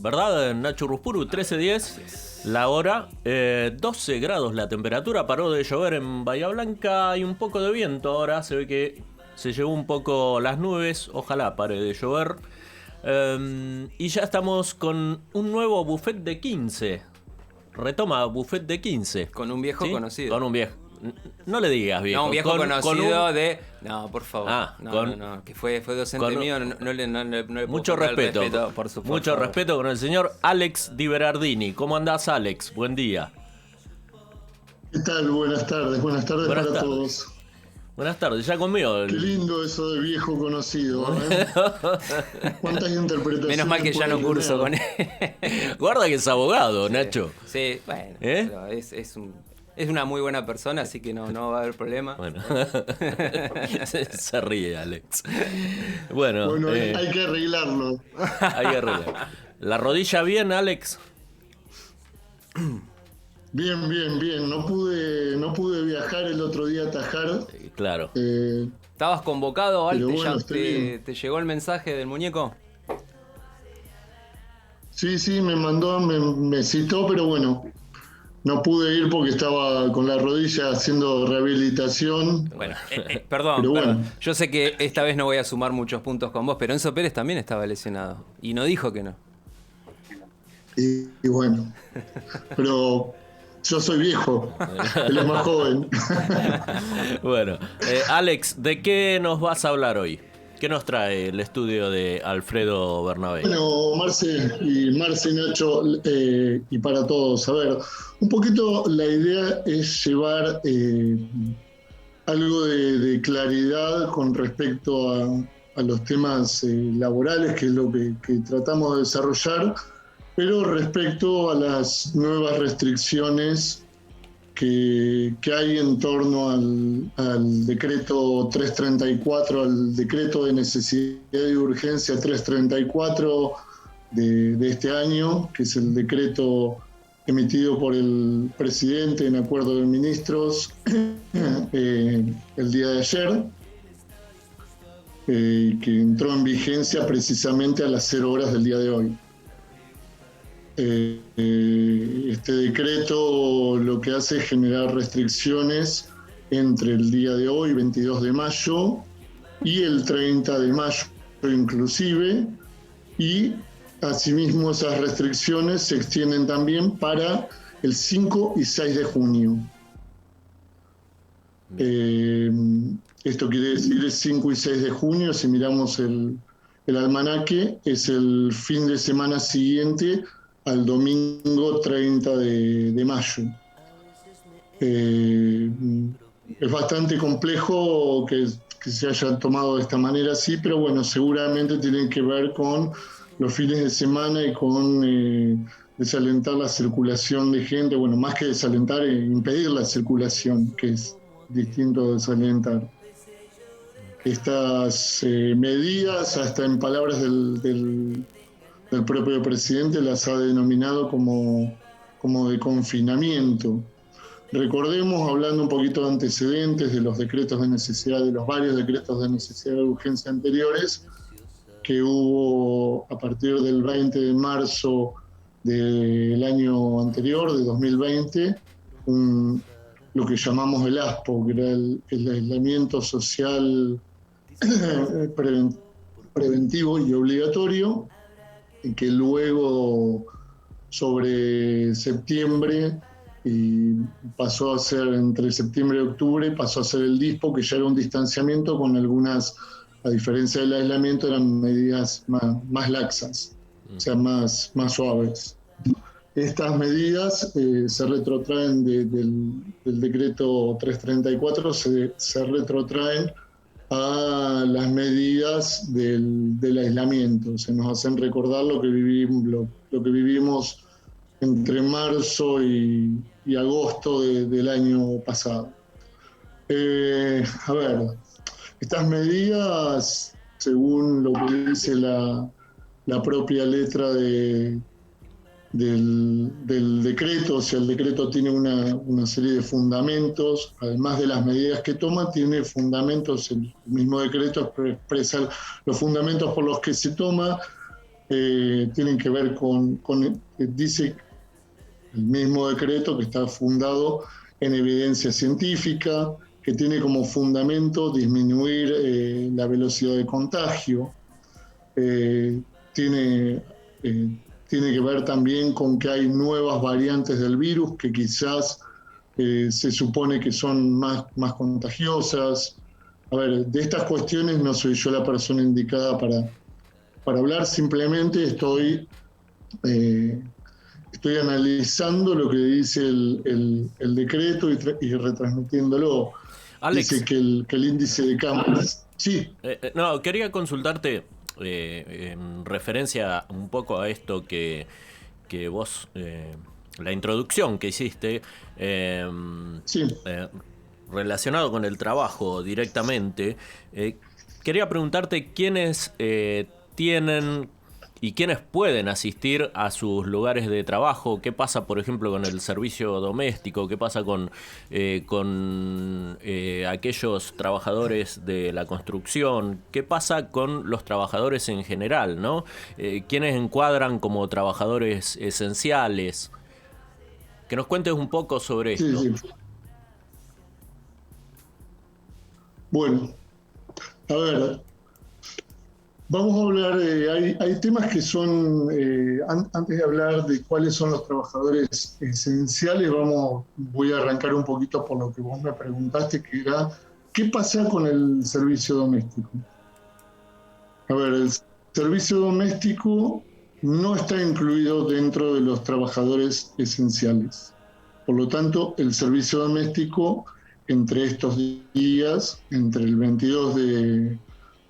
¿Verdad, Nacho Ruspuru? 13:10 la hora, 12 grados la temperatura, paró de llover en Bahía Blanca, hay un poco de viento ahora, se ve que se llevó un poco las nubes, ojalá pare de llover. Y ya estamos con un nuevo buffet de 15. Retoma buffet de 15. Con un viejo, ¿sí?, conocido. Con un viejo. No le digas viejo. No, un viejo conocido un... de... No, por favor. No. Que fue docente mío, no le mucho respeto. Por supuesto. Mucho respeto con el señor Alex Di Berardini. ¿Cómo andás, Alex? Buen día. ¿Qué tal? Buenas tardes para todos. Buenas tardes, ya conmigo. Qué lindo eso de viejo conocido, ¿eh? ¿Cuántas interpretaciones? Menos mal que ya no curso con él. Guarda que es abogado, sí. Nacho. Sí, bueno. Pero es una muy buena persona, así que no va a haber problema. Bueno. Se ríe, Alex. Bueno, hay que arreglarlo. Hay que arreglarlo. ¿La rodilla bien, Alex? Bien. No pude viajar el otro día a Tajar. Claro. ¿Estabas convocado, Alex? Bueno, ¿Te llegó el mensaje del muñeco? Sí, me citó, pero bueno, no pude ir porque estaba con la rodilla haciendo rehabilitación. Bueno, perdón. Yo sé que esta vez no voy a sumar muchos puntos con vos, pero Enzo Pérez también estaba lesionado y no dijo que no. Y bueno, pero yo soy viejo, él es más joven. Bueno, Alex, ¿de qué nos vas a hablar hoy? ¿Qué nos trae el estudio de Alfredo Bernabé? Bueno, Marce, Nacho, y para todos, a ver, un poquito la idea es llevar algo de claridad con respecto a los temas laborales, que es lo que tratamos de desarrollar, pero respecto a las nuevas restricciones que hay en torno al decreto 334, al decreto de necesidad y urgencia 334 de este año, que es el decreto emitido por el presidente en acuerdo de ministros el día de ayer, que entró en vigencia precisamente a las 0 horas del día de hoy. Este decreto lo que hace es generar restricciones entre el día de hoy, 22 de mayo, y el 30 de mayo inclusive, y asimismo esas restricciones se extienden también para el 5 y 6 de junio. Esto quiere decir el 5 y 6 de junio, si miramos el almanaque, es el fin de semana siguiente al domingo 30 de mayo. Es bastante complejo que se haya tomado de esta manera así, pero bueno, seguramente tienen que ver con los fines de semana y con desalentar la circulación de gente, bueno, más que desalentar, impedir la circulación, que es distinto a desalentar. Estas medidas, hasta en palabras del propio presidente, las ha denominado como de confinamiento. Recordemos, hablando un poquito de antecedentes de los decretos de necesidad, de los varios decretos de necesidad de urgencia anteriores, que hubo a partir del 20 de marzo del año anterior, de 2020, lo que llamamos el ASPO, que era el aislamiento social preventivo y obligatorio, que luego sobre septiembre y pasó a ser entre septiembre y octubre, pasó a ser el DISPO, que ya era un distanciamiento con algunas, a diferencia del aislamiento, eran medidas más laxas, o sea, más suaves. Estas medidas se retrotraen del decreto 334, se retrotraen a las medidas del aislamiento. Se nos hacen recordar lo que vivimos entre marzo y agosto del año pasado. A ver, estas medidas, según lo que dice la propia letra del decreto, o sea, el decreto tiene una serie de fundamentos, además de las medidas que toma, tiene fundamentos, el mismo decreto expresa los fundamentos por los que se toma, tienen que ver dice el mismo decreto que está fundado en evidencia científica, que tiene como fundamento disminuir la velocidad de contagio. Tiene que ver también con que hay nuevas variantes del virus que quizás se supone que son más contagiosas. A ver, de estas cuestiones no soy yo la persona indicada para hablar, simplemente estoy analizando lo que dice el decreto y retransmitiéndolo. Alex, dice que el índice de camas... Sí. No, quería consultarte en referencia un poco a esto que vos, la introducción que hiciste, Sí. Relacionado con el trabajo directamente. Quería preguntarte quiénes tienen y quiénes pueden asistir a sus lugares de trabajo. ¿Qué pasa, por ejemplo, con el servicio doméstico? ¿Qué pasa con aquellos trabajadores de la construcción? ¿Qué pasa con los trabajadores en general, ¿no? ¿Quiénes encuadran como trabajadores esenciales? Que nos cuentes un poco sobre esto. Sí. Bueno, a ver, vamos a hablar, hay temas que son, antes de hablar de cuáles son los trabajadores esenciales, voy a arrancar un poquito por lo que vos me preguntaste, que era, ¿qué pasa con el servicio doméstico? A ver, el servicio doméstico no está incluido dentro de los trabajadores esenciales. Por lo tanto, el servicio doméstico entre estos días, entre el 22 de...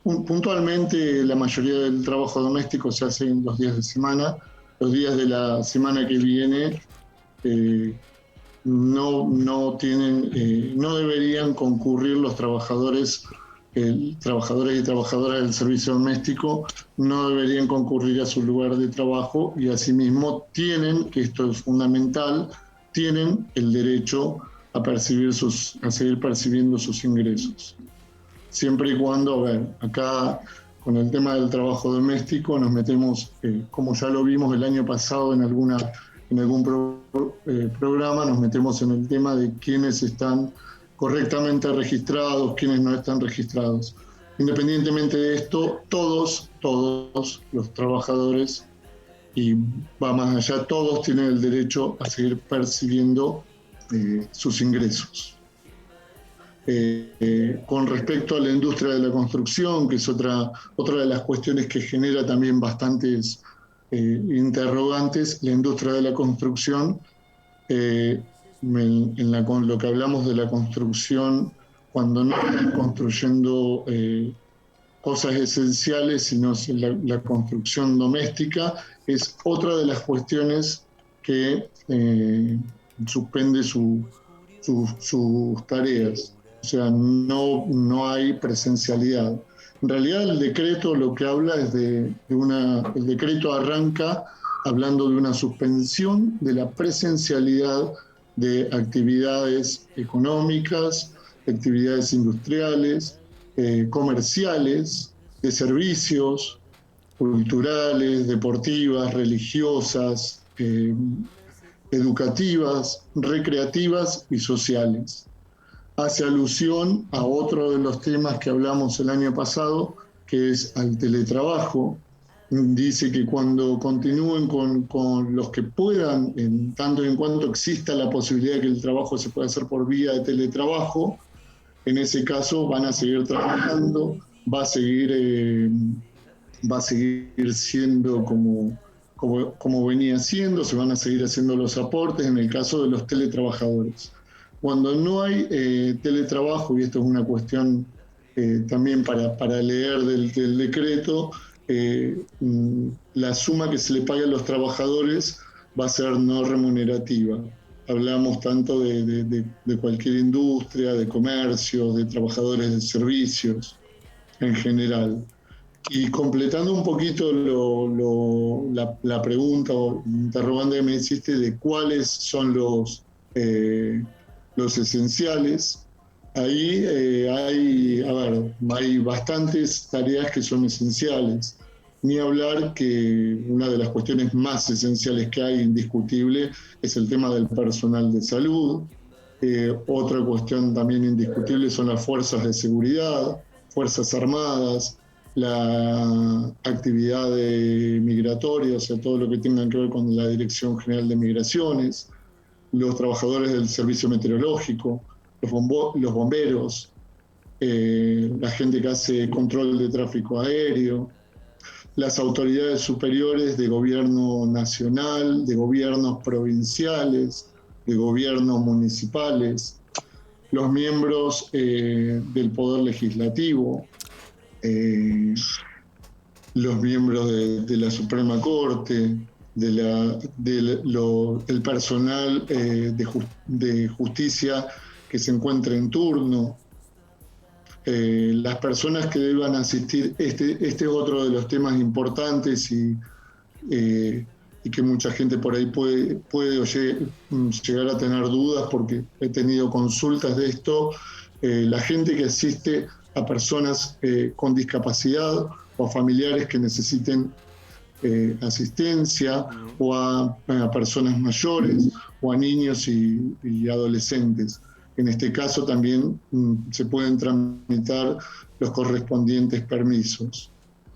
Puntualmente la mayoría del trabajo doméstico se hace en los días de semana. Los días de la semana que viene no deberían concurrir los trabajadores y trabajadoras del servicio doméstico, no deberían concurrir a su lugar de trabajo y asimismo tienen, que esto es fundamental, tienen el derecho a seguir percibiendo sus ingresos. Siempre y cuando, a ver, acá con el tema del trabajo doméstico nos metemos, como ya lo vimos el año pasado en algún programa, nos metemos en el tema de quiénes están correctamente registrados, quiénes no están registrados. Independientemente de esto, todos los trabajadores, y va más allá, todos tienen el derecho a seguir percibiendo sus ingresos. Con respecto a la industria de la construcción, que es otra de las cuestiones que genera también bastantes interrogantes, la industria de la construcción, con lo que hablamos de la construcción, cuando no están construyendo cosas esenciales, sino la construcción doméstica, es otra de las cuestiones que suspende sus tareas. O sea, no hay presencialidad. En realidad el decreto lo que habla es el decreto arranca hablando de una suspensión de la presencialidad de actividades económicas, actividades industriales, comerciales, de servicios, culturales, deportivas, religiosas, educativas, recreativas y sociales. Hace alusión a otro de los temas que hablamos el año pasado, que es al teletrabajo. Dice que cuando continúen con los que puedan, en tanto en cuanto exista la posibilidad de que el trabajo se pueda hacer por vía de teletrabajo, en ese caso van a seguir trabajando, va a seguir siendo como venía siendo, se van a seguir haciendo los aportes en el caso de los teletrabajadores. Cuando no hay teletrabajo, y esto es una cuestión también para leer del decreto, la suma que se le paga a los trabajadores va a ser no remunerativa. Hablamos tanto de cualquier industria, de comercio, de trabajadores de servicios en general. Y completando un poquito la pregunta o interrogante que me hiciste de cuáles son los esenciales, ahí hay bastantes tareas que son esenciales. Ni hablar que una de las cuestiones más esenciales que hay, indiscutible, es el tema del personal de salud. Otra cuestión también indiscutible son las fuerzas de seguridad, fuerzas armadas, la actividad migratoria, o sea, todo lo que tenga que ver con la Dirección General de Migraciones, los trabajadores del servicio meteorológico, los bomberos, la gente que hace control de tráfico aéreo, las autoridades superiores de gobierno nacional, de gobiernos provinciales, de gobiernos municipales, los miembros del Poder Legislativo, los miembros de la Suprema Corte, el personal de justicia que se encuentra en turno, las personas que deban asistir. Este es otro de los temas importantes y que mucha gente por ahí puede llegar a tener dudas, porque he tenido consultas de esto. La gente que asiste a personas con discapacidad o a familiares que necesiten asistencia, o a personas mayores, o a niños y adolescentes. En este caso también se pueden tramitar los correspondientes permisos.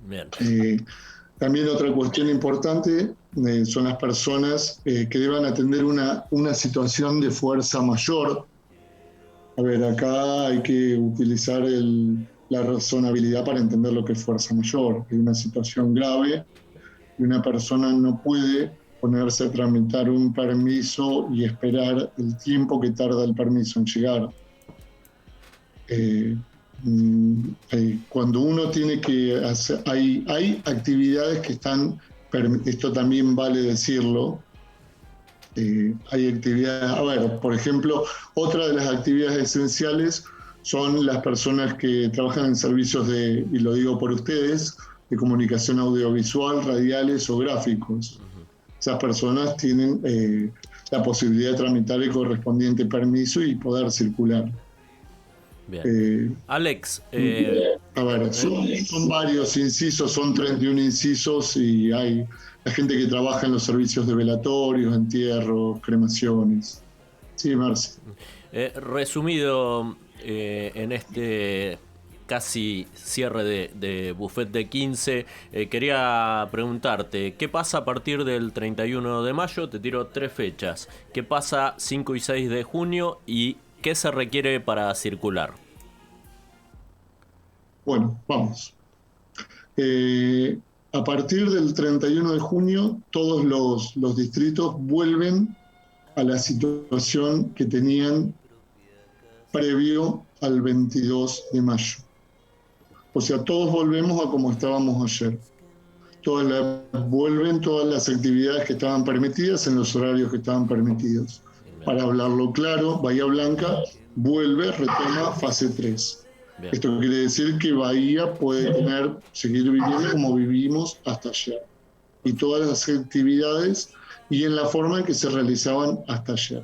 Bien. También otra cuestión importante son las personas que deban atender una situación de fuerza mayor. A ver, acá hay que utilizar la razonabilidad para entender lo que es fuerza mayor. Hay una situación grave y una persona no puede ponerse a tramitar un permiso y esperar el tiempo que tarda el permiso en llegar. Cuando uno tiene que hacer, hay actividades que están, esto también vale decirlo, hay actividades, a ver, por ejemplo, otra de las actividades esenciales son las personas que trabajan en servicios y lo digo por ustedes, de comunicación audiovisual, radiales o gráficos. Esas personas tienen la posibilidad de tramitar el correspondiente permiso y poder circular. Bien. Alex. A ver, son varios incisos, son 31 incisos, y hay la gente que trabaja en los servicios de velatorios, entierros, cremaciones. Sí, Marce. Resumido, en este casi cierre de Buffet de 15, quería preguntarte, ¿qué pasa a partir del 31 de mayo? Te tiro 3 fechas. ¿Qué pasa 5 y 6 de junio? ¿Y qué se requiere para circular? Bueno, vamos. A partir del 31 de junio, todos los distritos vuelven a la situación que tenían previo al 22 de mayo. O sea, todos volvemos a como estábamos ayer. Vuelven todas las actividades que estaban permitidas en los horarios que estaban permitidos. Para hablarlo claro, Bahía Blanca retoma fase 3. Bien. Esto quiere decir que Bahía puede seguir viviendo como vivimos hasta ayer. Y todas las actividades y en la forma en que se realizaban hasta ayer.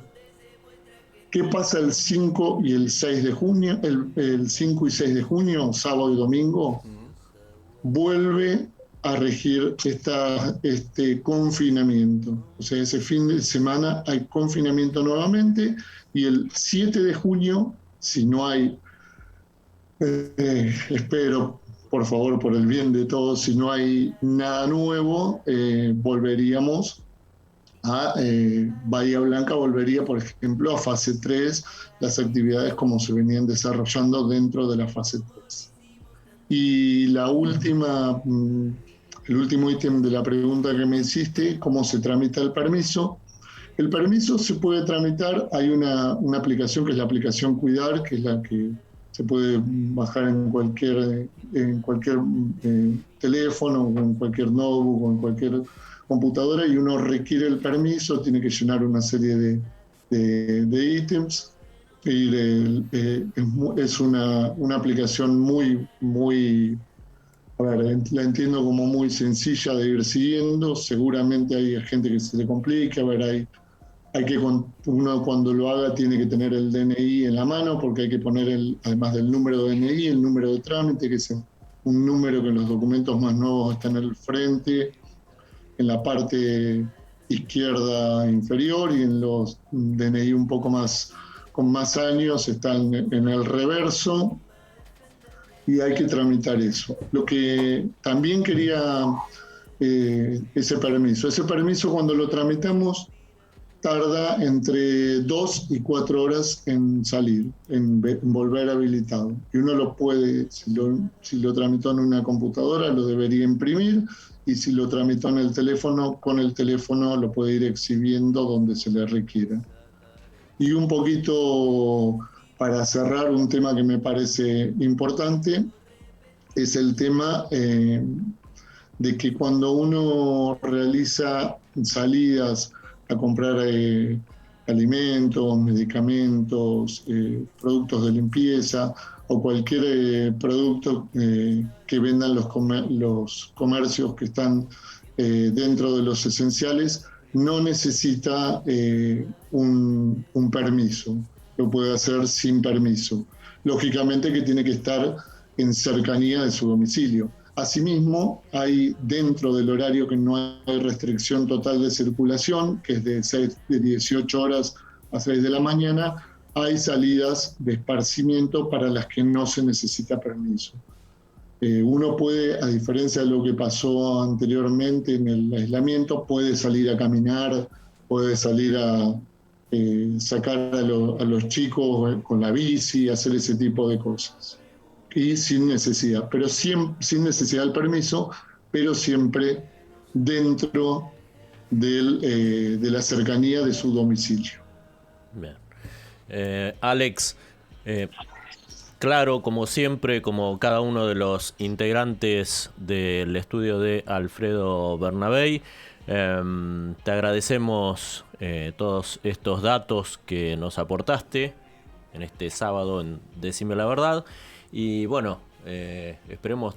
¿Qué pasa el 5 y el 6 de junio? El 5 y 6 de junio, sábado y domingo, vuelve a regir este confinamiento. O sea, ese fin de semana hay confinamiento nuevamente, y el 7 de junio, si no hay, espero, por favor, por el bien de todos, si no hay nada nuevo, volveríamos a Bahía Blanca, volvería, por ejemplo, a fase 3, las actividades como se venían desarrollando dentro de la fase 3. Y el último ítem de la pregunta que me hiciste, ¿cómo se tramita el permiso? El permiso se puede tramitar, hay una aplicación que es la aplicación Cuidar, que es la que se puede bajar en cualquier teléfono, o en cualquier notebook, o en cualquier computadora, y uno requiere el permiso, tiene que llenar una serie de ítems, y es una aplicación muy, a ver, la entiendo como muy sencilla de ir siguiendo. Seguramente hay gente que se le complica, a ver, uno cuando lo haga tiene que tener el DNI en la mano, porque hay que poner además del número de DNI, el número de trámite, que un número que en los documentos más nuevos está en el frente, en la parte izquierda inferior, y en los DNI un poco más con más años están en el reverso, y hay que tramitar eso. Lo que también quería, ese permiso cuando lo tramitamos tarda entre 2 y 4 horas en salir, en volver habilitado. Y uno lo puede, si lo tramitó en una computadora, lo debería imprimir, y si lo tramitó en el teléfono, con el teléfono lo puede ir exhibiendo donde se le requiera. Y un poquito para cerrar, un tema que me parece importante es el tema de que cuando uno realiza salidas a comprar alimentos, medicamentos, productos de limpieza o cualquier producto que vendan los comercios que están dentro de los esenciales, no necesita un permiso, lo puede hacer sin permiso. Lógicamente que tiene que estar en cercanía de su domicilio. Asimismo, hay dentro del horario que no hay restricción total de circulación, que es de 18 horas a 6 de la mañana, hay salidas de esparcimiento para las que no se necesita permiso. Uno puede, a diferencia de lo que pasó anteriormente en el aislamiento, puede salir a caminar, puede salir a sacar a los chicos con la bici, hacer ese tipo de cosas. Y sin necesidad, pero sin necesidad del permiso, pero siempre dentro de la cercanía de su domicilio. Bien. Alex, claro, como siempre, como cada uno de los integrantes del estudio de Alfredo Bernabei, te agradecemos todos estos datos que nos aportaste en este sábado en Decime la Verdad. Y bueno, esperemos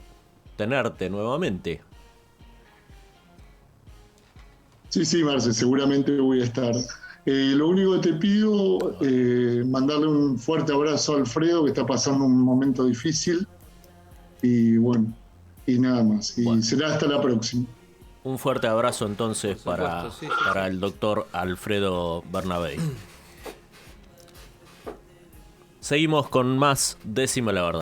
tenerte nuevamente. Sí, Marce, seguramente voy a estar. Lo único que te pido, mandarle un fuerte abrazo a Alfredo, que está pasando un momento difícil. Y bueno, y nada más. Y bueno, será hasta la próxima. Un fuerte abrazo entonces para el doctor Alfredo Bernabei. Seguimos con más Decime la Verdad.